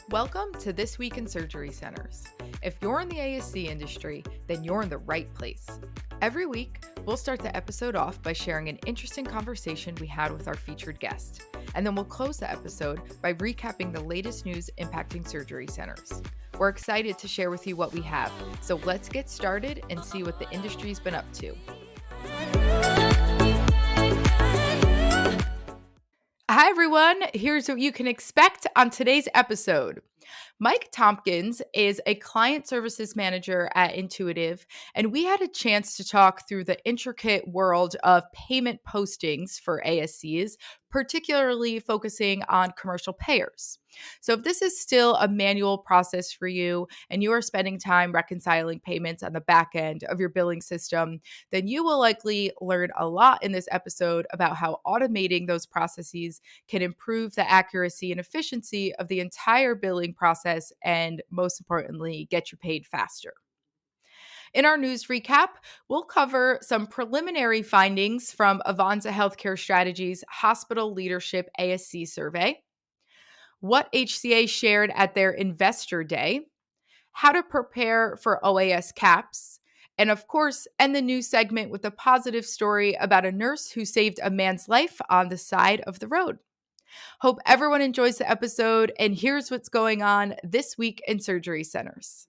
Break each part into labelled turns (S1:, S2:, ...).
S1: Welcome to This Week in Surgery Centers. If you're in the ASC industry, then you're in the right place. Every week, we'll start the episode off by sharing an interesting conversation we had with our featured guest. And then we'll close the episode by recapping the latest news impacting surgery centers. We're excited to share with you what we have, so let's get started and see what the industry's been up to. Hi, everyone. Here's what you can expect on today's episode. Mike Tompkins is a client services manager at Intuitive, and we had a chance to talk through the intricate world of payment postings for ASCs, particularly focusing on commercial payers. So, if this is still a manual process for you and you are spending time reconciling payments on the back end of your billing system, then you will likely learn a lot in this episode about how automating those processes can improve the accuracy and efficiency of the entire billing process and, most importantly, get you paid faster. In our news recap, we'll cover some preliminary findings from Avanza Healthcare Strategies Hospital Leadership ASC survey, what HCA shared at their Investor Day, how to prepare for OAS CAHPS, and of course, end the news segment with a positive story about a nurse who saved a man's life on the side of the road. Hope everyone enjoys the episode, and here's what's going on this week in surgery centers.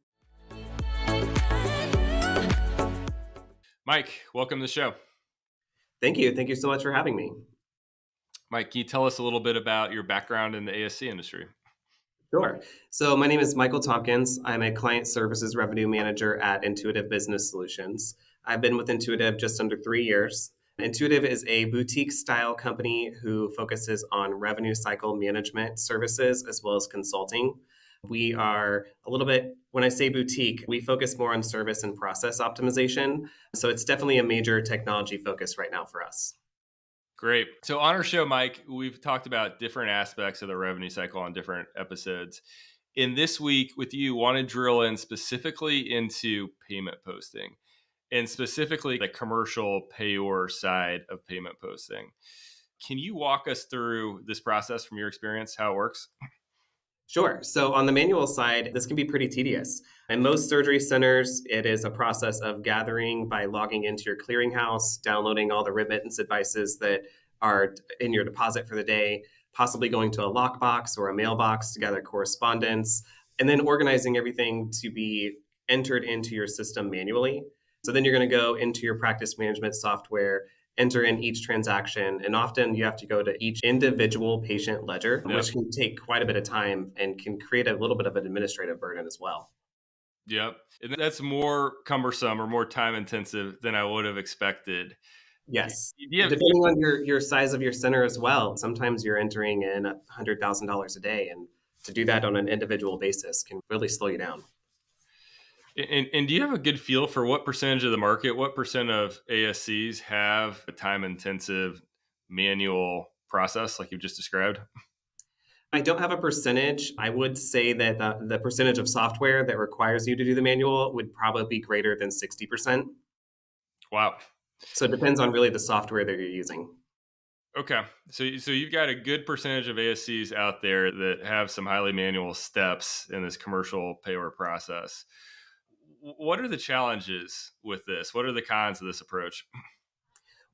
S2: Mike, welcome to the show.
S3: Thank you. Thank you so much for having me.
S2: Mike, can you tell us a little bit about your background in the ASC industry?
S3: Sure. So my name is Michael Tompkins. I'm a client services revenue manager at Intuitive Business Solutions. I've been with Intuitive just under 3 years. Intuitive is a boutique style company who focuses on revenue cycle management services as well as consulting. We are a little bit, when I say boutique, we focus more on service and process optimization. So it's definitely a major technology focus right now for us.
S2: Great. So on our show, Mike, we've talked about different aspects of the revenue cycle on different episodes. In this week with you, want to drill in specifically into payment posting and specifically the commercial payor side of payment posting. Can you walk us through this process from your experience, how it works?
S3: Sure. So on the manual side, this can be pretty tedious. In most surgery centers, it is a process of gathering by logging into your clearinghouse, downloading all the remittance advices that are in your deposit for the day, possibly going to a lockbox or a mailbox to gather correspondence, and then organizing everything to be entered into your system manually. So then you're going to go into your practice management software, enter in each transaction, and often you have to go to each individual patient ledger,
S2: Yep.
S3: which can take quite a bit of time and can create a little bit of an administrative burden as well.
S2: Yep. And that's more cumbersome or more time intensive than I would have expected.
S3: Yes.
S2: Do you have,
S3: Depending on your size of your center as well, sometimes you're entering in $100,000 a day, and to do that on an individual basis can really slow you down.
S2: And do you have a good feel for what percentage of the market, what percent of ASCs have a time intensive manual process like you've just described?
S3: I don't have a percentage. I would say that the percentage of software that requires you to do the manual would probably be greater than 60%.
S2: Wow.
S3: So it depends on really the software that you're using.
S2: Okay. So you've got a good percentage of ASCs out there that have some highly manual steps in this commercial payor process. What are the challenges with this? What are the cons of this approach?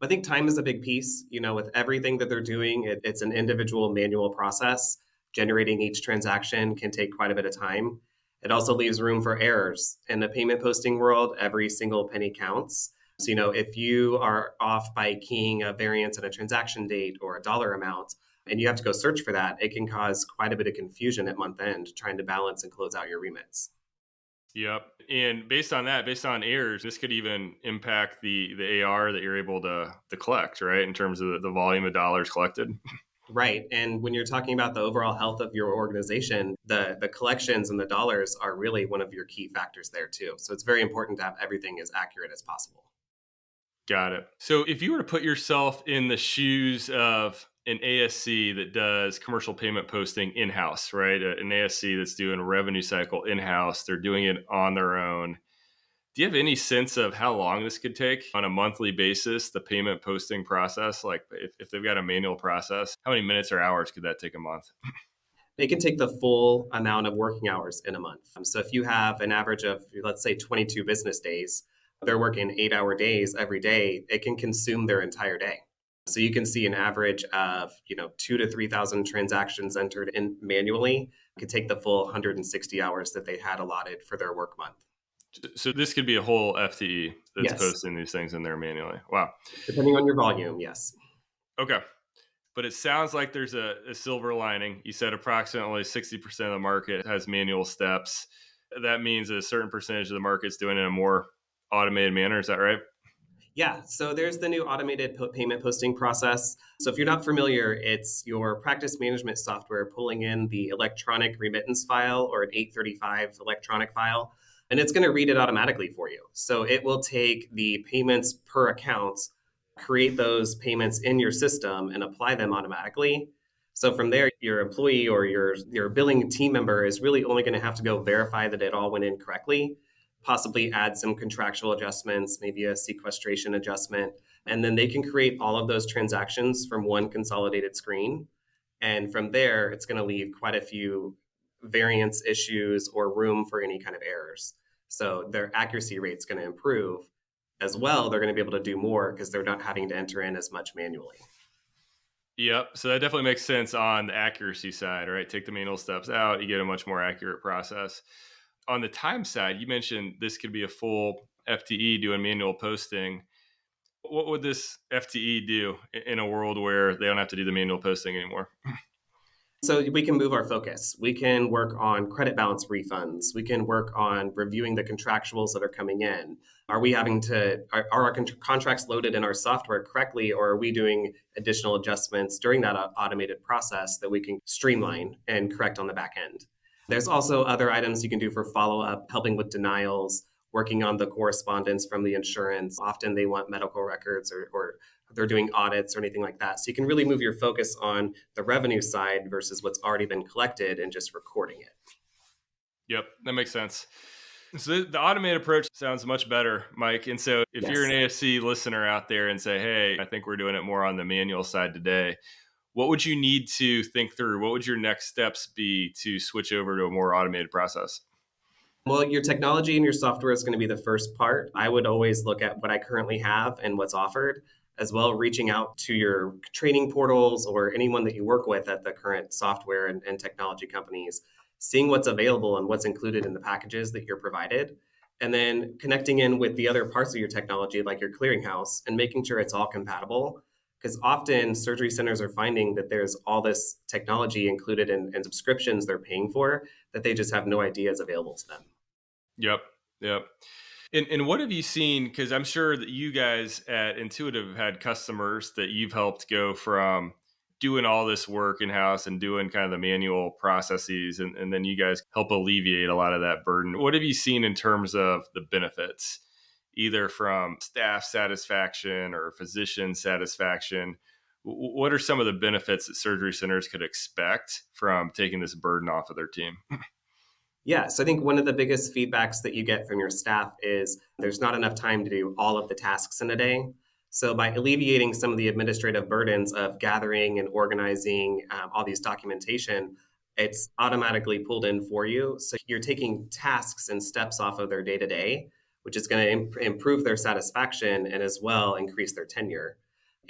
S3: I think time is a big piece. With everything that they're doing, it's an individual manual process. Generating each transaction can take quite a bit of time. It also leaves room for errors. In the payment posting world, every single penny counts. So, if you are off by keying a variance in a transaction date or a dollar amount, and you have to go search for that, it can cause quite a bit of confusion at month end trying to balance and close out your remits.
S2: Yep. And based on that, based on errors, this could even impact the AR that you're able to collect, right? In terms of the volume of dollars collected.
S3: Right. And when you're talking about the overall health of your organization, the collections and the dollars are really one of your key factors there too. So it's very important to have everything as accurate as possible.
S2: Got it. So if you were to put yourself in the shoes of an ASC that does commercial payment posting in-house, right? An ASC that's doing a revenue cycle in-house, they're doing it on their own. Do you have any sense of how long this could take on a monthly basis, the payment posting process? Like if they've got a manual process, how many minutes or hours could that take a month?
S3: It can take the full amount of working hours in a month. So if you have an average of, let's say, 22 business days, they're working 8-hour days every day, it can consume their entire day. So you can see an average of, 2 to 3,000 transactions entered in manually. It could take the full 160 hours that they had allotted for their work month.
S2: So this could be a whole FTE that's
S3: Yes,
S2: posting these things in there manually. Wow.
S3: depending on your volume, yes.
S2: Okay. But it sounds like there's a silver lining. You said approximately 60% of the market has manual steps. That means a certain percentage of the market's doing it in a more automated manner. Is that right?
S3: Yeah, so there's the new automated payment posting process. So if you're not familiar, it's your practice management software pulling in the electronic remittance file or an 835 electronic file, and it's going to read it automatically for you. So it will take the payments per account, create those payments in your system, and apply them automatically. So from there, your employee or your billing team member is really only going to have to go verify that it all went in correctly, possibly add some contractual adjustments, maybe a sequestration adjustment, and then they can create all of those transactions from one consolidated screen. And from there, it's going to leave quite a few variance issues or room for any kind of errors. So their accuracy rate's going to improve as well. They're going to be able to do more because they're not having to enter in as much manually.
S2: Yep. So that definitely makes sense on the accuracy side, right? Take the manual steps out, you get a much more accurate process. On the time side, you mentioned this could be a full FTE doing manual posting. What would this FTE do in a world where they don't have to do the manual posting anymore?
S3: So we can move our focus. We can work on credit balance refunds. We can work on reviewing the contractuals that are coming in. Are we having to, are our contracts loaded in our software correctly, or are we doing additional adjustments during that automated process that we can streamline and correct on the back end? There's also other items you can do for follow up, helping with denials, working on the correspondence from the insurance. Often they want medical records or they're doing audits or anything like that. So you can really move your focus on the revenue side versus what's already been collected and just recording it.
S2: Yep, that makes sense. So the automated approach sounds much better, Mike. And so if you're
S3: Yes.
S2: an ASC listener out there and say, hey, I think we're doing it more on the manual side today, what would you need to think through? What would your next steps be to switch over to a more automated process?
S3: Well, your technology and your software is going to be the first part. I would always look at what I currently have and what's offered, as well reaching out to your training portals or anyone that you work with at the current software and technology companies, seeing what's available and what's included in the packages that you're provided, and then connecting in with the other parts of your technology, like your clearinghouse, and making sure it's all compatible. Because often surgery centers are finding that there's all this technology included in subscriptions they're paying for that they just have no idea is available to them.
S2: Yep. Yep. And what have you seen? Because I'm sure that you guys at Intuitive have had customers that you've helped go from doing all this work in house and doing kind of the manual processes, and then you guys help alleviate a lot of that burden. What have you seen in terms of the benefits, either from staff satisfaction or physician satisfaction? What are some of the benefits that surgery centers could expect from taking this burden off of their team?
S3: Yeah, so I think one of the biggest feedbacks that you get from your staff is there's not enough time to do all of the tasks in a day. So by alleviating some of the administrative burdens of gathering and organizing all these documentation, it's automatically pulled in for you. So you're taking tasks and steps off of their day to day, which is going to improve their satisfaction and as well increase their tenure.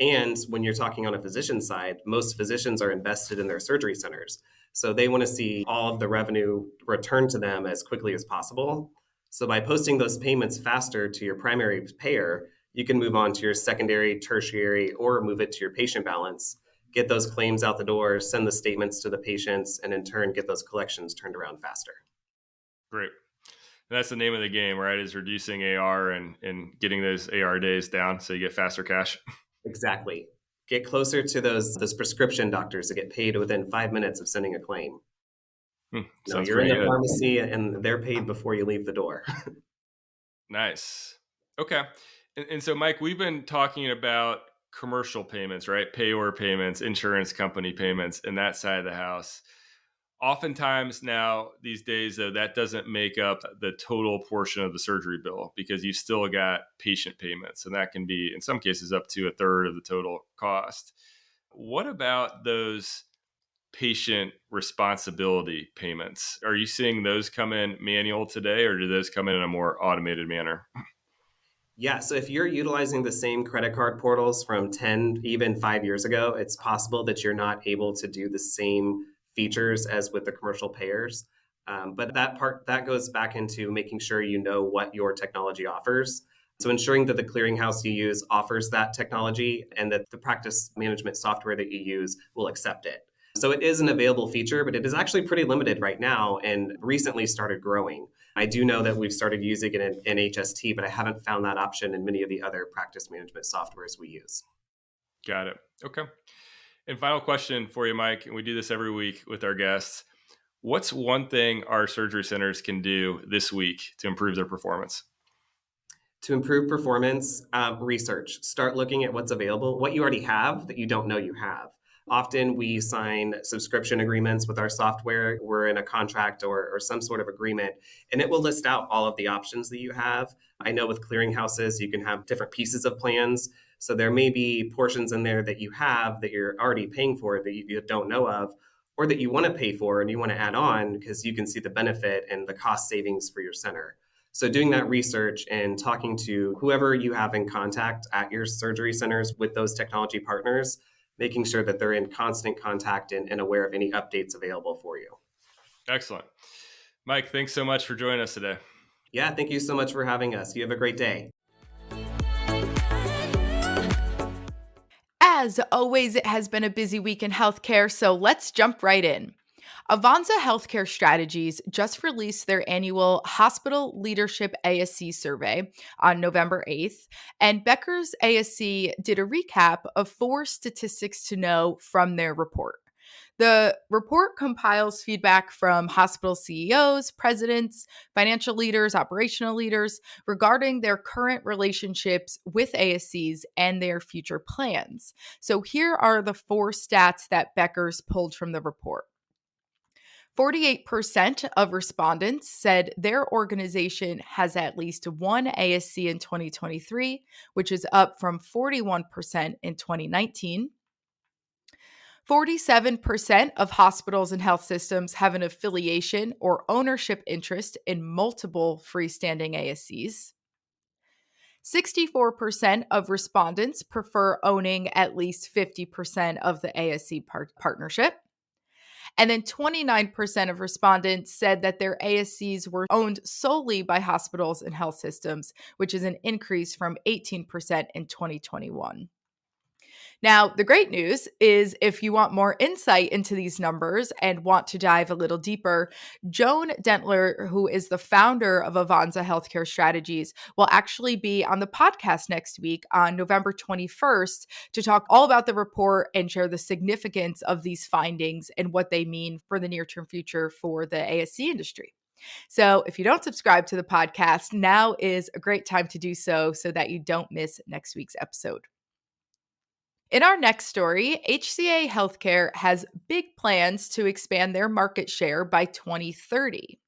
S3: And when you're talking on a physician side, most physicians are invested in their surgery centers. So they want to see all of the revenue returned to them as quickly as possible. So by posting those payments faster to your primary payer, you can move on to your secondary, tertiary, or move it to your patient balance, get those claims out the door, send the statements to the patients, and in turn get those collections turned around faster.
S2: Great. That's the name of the game, right? Is reducing AR and getting those AR days down so you get faster cash.
S3: Exactly. Get closer to those prescription doctors that get paid within 5 minutes of sending a claim. No,
S2: Sounds
S3: you're in
S2: pretty
S3: the
S2: good.
S3: pharmacy and they're paid before you leave the door.
S2: Nice. Okay. And so, Mike, we've been talking about commercial payments, right? Payor payments, insurance company payments, and that side of the house. Oftentimes now, these days, though, that doesn't make up the total portion of the surgery bill because you've still got patient payments, and that can be, in some cases, up to a third of the total cost. What about those patient responsibility payments. Are you seeing those come in manual today, or do those come in a more automated manner?
S3: Yeah, so if you're utilizing the same credit card portals from 10, even 5 years ago, it's possible that you're not able to do the same features as with the commercial payers. But that goes back into making sure you know what your technology offers. So ensuring that the clearinghouse you use offers that technology and that the practice management software that you use will accept it. So it is an available feature, but it is actually pretty limited right now and recently started growing. I do know that we've started using it in HST, but I haven't found that option in many of the other practice management softwares we use.
S2: Got it. Okay. And final question for you, Mike, and we do this every week with our guests. What's one thing our surgery centers can do this week to improve their performance?
S3: To improve performance, research. Start looking at what's available, what you already have that you don't know you have. Often we sign subscription agreements with our software. We're in a contract or some sort of agreement, and it will list out all of the options that you have. I know with clearinghouses, you can have different pieces of plans. So there may be portions in there that you have that you're already paying for that you don't know of, or that you want to pay for and you want to add on because you can see the benefit and the cost savings for your center. So, doing that research and talking to whoever you have in contact at your surgery centers with those technology partners, making sure that they're in constant contact and aware of any updates available for you.
S2: Excellent. Mike, thanks so much for joining us today.
S3: Yeah, thank you so much for having us. You have a great day.
S1: As always, it has been a busy week in healthcare, so let's jump right in. Avanza Healthcare Strategies just released their annual Hospital Leadership ASC survey on November 8th, and Becker's ASC did a recap of 4 statistics to know from their report. The report compiles feedback from hospital CEOs, presidents, financial leaders, operational leaders regarding their current relationships with ASCs and their future plans. So here are the 4 stats that Becker's pulled from the report. 48% of respondents said their organization has at least one ASC in 2023, which is up from 41% in 2019. 47% of hospitals and health systems have an affiliation or ownership interest in multiple freestanding ASCs. 64% of respondents prefer owning at least 50% of the ASC partnership. And then 29% of respondents said that their ASCs were owned solely by hospitals and health systems, which is an increase from 18% in 2021. Now, the great news is if you want more insight into these numbers and want to dive a little deeper, Joan Dentler, who is the founder of Avanza Healthcare Strategies, will actually be on the podcast next week on November 21st to talk all about the report and share the significance of these findings and what they mean for the near-term future for the ASC industry. So if you don't subscribe to the podcast, now is a great time to do so that you don't miss next week's episode. In our next story, HCA Healthcare has big plans to expand their market share by 2030.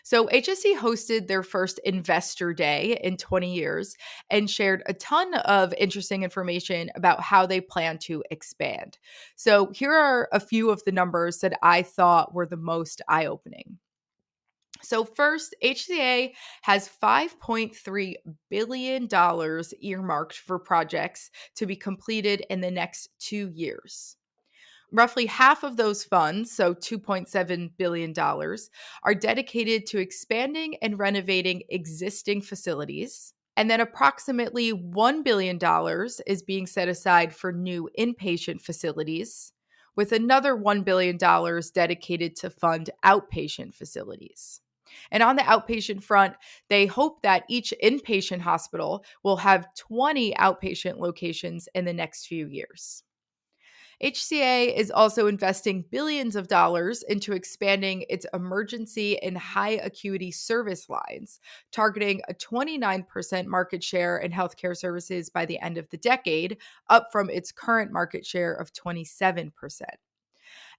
S1: So, HSC hosted their first investor day in 20 years and shared a ton of interesting information about how they plan to expand. So, here are a few of the numbers that I thought were the most eye opening. So, first, HCA has $5.3 billion earmarked for projects to be completed in the next 2 years. Roughly half of those funds, so $2.7 billion, are dedicated to expanding and renovating existing facilities. And then approximately $1 billion is being set aside for new inpatient facilities, with another $1 billion dedicated to fund outpatient facilities. And on the outpatient front, they hope that each inpatient hospital will have 20 outpatient locations in the next few years. HCA is also investing billions of dollars into expanding its emergency and high acuity service lines, targeting a 29% market share in healthcare services by the end of the decade, up from its current market share of 27%.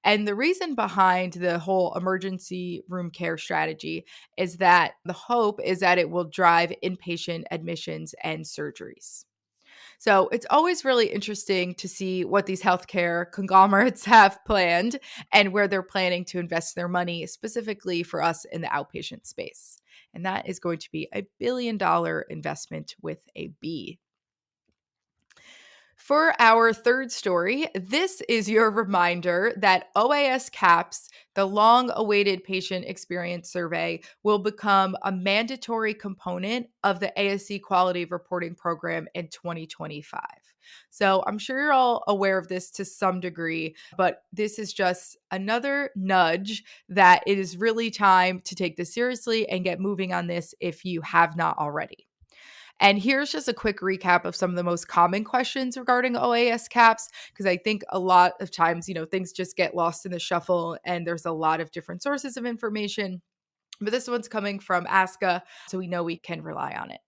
S1: And the reason behind the whole emergency room care strategy is that the hope is that it will drive inpatient admissions and surgeries. So it's always really interesting to see what these healthcare conglomerates have planned and where they're planning to invest their money, specifically for us in the outpatient space. And that is going to be a $1 billion investment with a B. For our third story, this is your reminder that OAS CAHPS, the long awaited patient experience survey, will become a mandatory component of the ASC quality reporting program in 2025. So I'm sure you're all aware of this to some degree, but this is just another nudge that it is really time to take this seriously and get moving on this if you have not already. And here's just a quick recap of some of the most common questions regarding OAS CAHPS, because I think a lot of times, things just get lost in the shuffle and there's a lot of different sources of information. But this one's coming from ASCA, so we know we can rely on it.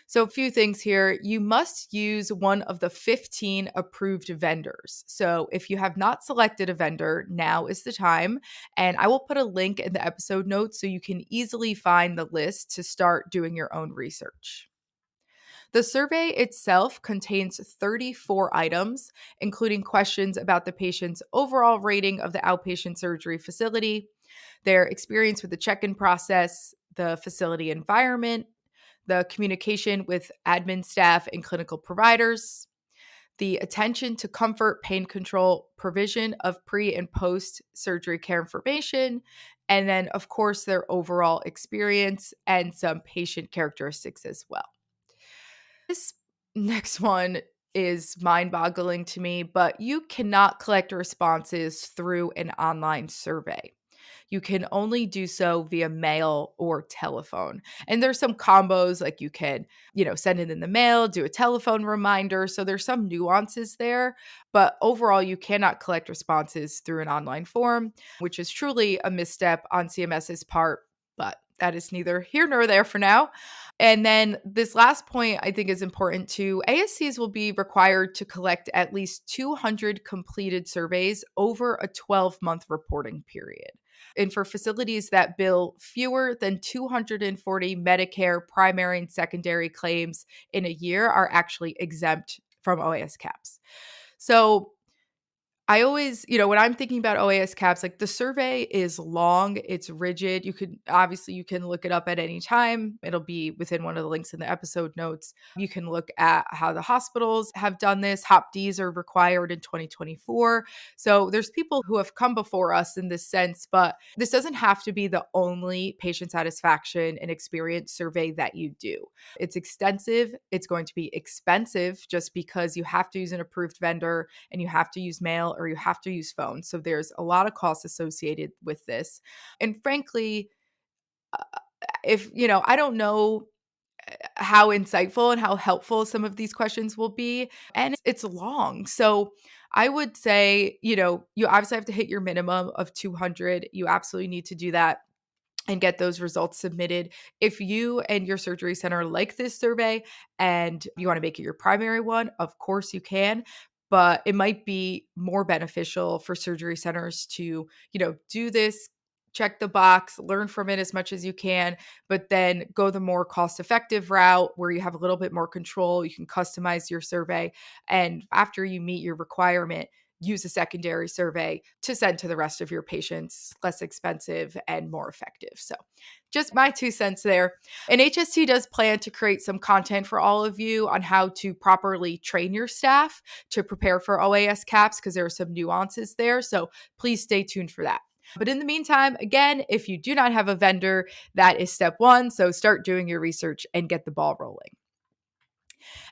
S1: So, a few things here. You must use one of the 15 approved vendors. So, if you have not selected a vendor, now is the time. And I will put a link in the episode notes so you can easily find the list to start doing your own research. The survey itself contains 34 items, including questions about the patient's overall rating of the outpatient surgery facility, their experience with the check in process, the facility environment, the communication with admin staff and clinical providers, the attention to comfort, pain control, provision of pre and post surgery care information, and then, of course, their overall experience and some patient characteristics as well. This next one is mind-boggling to me, but you cannot collect responses through an online survey. You can only do so via mail or telephone. And there's some combos like you can, send it in the mail, do a telephone reminder. So there's some nuances there, but overall you cannot collect responses through an online form, which is truly a misstep on CMS's part, but that is neither here nor there for now. And then this last point I think is important too. ASCs will be required to collect at least 200 completed surveys over a 12-month reporting period. And for facilities that bill fewer than 240 Medicare primary and secondary claims in a year are actually exempt from OAS CAHPS. So I always, when I'm thinking about OAS CAHPS, like the survey is long, it's rigid. You can look it up at any time. It'll be within one of the links in the episode notes. You can look at how the hospitals have done this. HOP-Ds are required in 2024. So there's people who have come before us in this sense, but this doesn't have to be the only patient satisfaction and experience survey that you do. It's extensive. It's going to be expensive just because you have to use an approved vendor and you have to use mail or you have to use phone. So there's a lot of costs associated with this. And frankly, I don't know how insightful and how helpful some of these questions will be. And it's long. So I would say, you obviously have to hit your minimum of 200. You absolutely need to do that and get those results submitted. If you and your surgery center like this survey and you want to make it your primary one, of course you can. But it might be more beneficial for surgery centers to, do this, check the box, learn from it as much as you can, but then go the more cost-effective route where you have a little bit more control. You can customize your survey. And after you meet your requirement, use a secondary survey to send to the rest of your patients, less expensive and more effective. So just my 2 cents there. And HST does plan to create some content for all of you on how to properly train your staff to prepare for OAS CAHPS because there are some nuances there. So please stay tuned for that. But in the meantime, again, if you do not have a vendor, that is step 1. So start doing your research and get the ball rolling.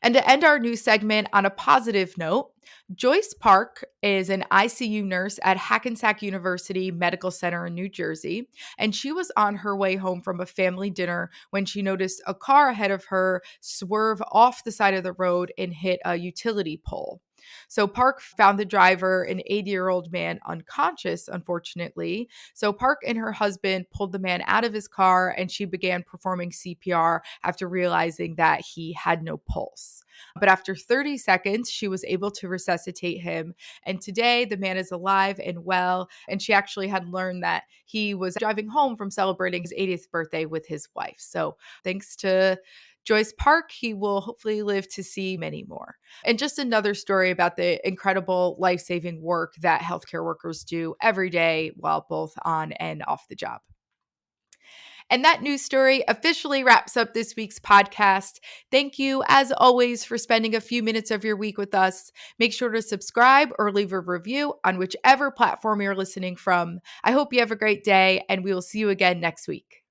S1: And to end our news segment on a positive note, Joyce Park is an ICU nurse at Hackensack University Medical Center in New Jersey, and she was on her way home from a family dinner when she noticed a car ahead of her swerve off the side of the road and hit a utility pole. So Park found the driver, an 80-year-old man, unconscious, unfortunately. So Park and her husband pulled the man out of his car and she began performing CPR after realizing that he had no pulse. But after 30 seconds, she was able to resuscitate him. And today, the man is alive and well. And she actually had learned that he was driving home from celebrating his 80th birthday with his wife. So thanks to Joyce Park, he will hopefully live to see many more. And just another story about the incredible life-saving work that healthcare workers do every day while both on and off the job. And that news story officially wraps up this week's podcast. Thank you, as always, for spending a few minutes of your week with us. Make sure to subscribe or leave a review on whichever platform you're listening from. I hope you have a great day, and we will see you again next week.